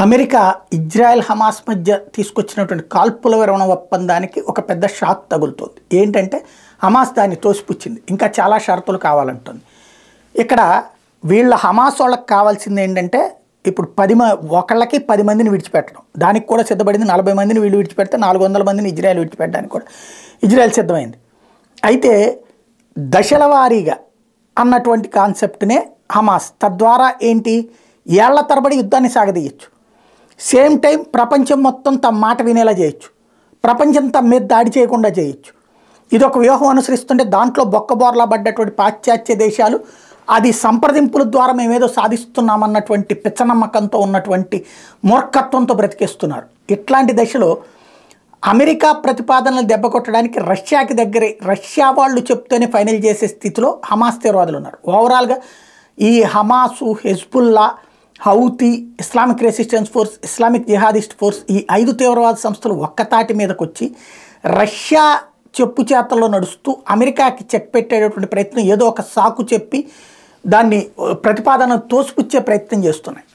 America Israel Hamas మధ్య తీసుకొచ్చినటువంటి కాల్పుల విరమణ ఒప్పందానికి ఒక పెద్ద షాక్ తగులుతోంది. ఏంటంటే హమాస్ దాన్ని తోసిపుచ్చింది. ఇంకా చాలా షరతులు కావాలంటుంది. ఇక్కడ వీళ్ళ హమాస్ వాళ్ళకి కావాల్సింది ఏంటంటే ఇప్పుడు ఒకళ్ళకి 10 మందిని విడిచిపెట్టడం. దానికి కూడా సిద్ధపడింది. 40 మందిని వీళ్ళు విడిచిపెడితే 400 మందిని ఇజ్రాయెల్ విడిచిపెట్టడానికి కూడా ఇజ్రాయెల్ సిద్ధమైంది. అయితే దశల వారీగా అన్నటువంటి కాన్సెప్ట్నే హమాస్ తద్వారా ఏంటి ఏళ్ల తరబడి యుద్ధాన్ని సాగదీయచ్చు. సేమ్ టైం ప్రపంచం మొత్తం తమ మాట వినేలా చేయొచ్చు. ప్రపంచం తమ మీద దాడి చేయకుండా చేయొచ్చు. ఇదొక వ్యూహం అనుసరిస్తుంటే దాంట్లో బొక్కబోర్లా పడ్డటువంటి పాశ్చాత్య దేశాలు అది సంప్రదింపుల ద్వారా మేమేదో సాధిస్తున్నామన్నటువంటి పిచ్చనమ్మకంతో ఉన్నటువంటి మూర్ఖత్వంతో బ్రతికేస్తున్నారు. ఇట్లాంటి దశలో అమెరికా ప్రతిపాదనలు దెబ్బకొట్టడానికి రష్యా వాళ్ళు చెప్తేనే ఫైనల్ చేసే స్థితిలో హమాస్ తీవ్రవాదులు ఉన్నారు. ఓవరాల్గా ఈ Hamas, Hezbollah, Houthi, Islamic resistance force, Islamic jihadist force ఈ 5 తీవ్రవాద సంస్థలు ఒక్కతాటి మీదకి వచ్చి రష్యా చెప్పు చేతల్లో నడుస్తూ అమెరికాకి చెక్ పెట్టేటటువంటి ప్రయత్నం ఏదో ఒక సాకు చెప్పి దాన్ని ప్రతిపాదన తోసిపుచ్చే ప్రయత్నం చేస్తున్నాయి.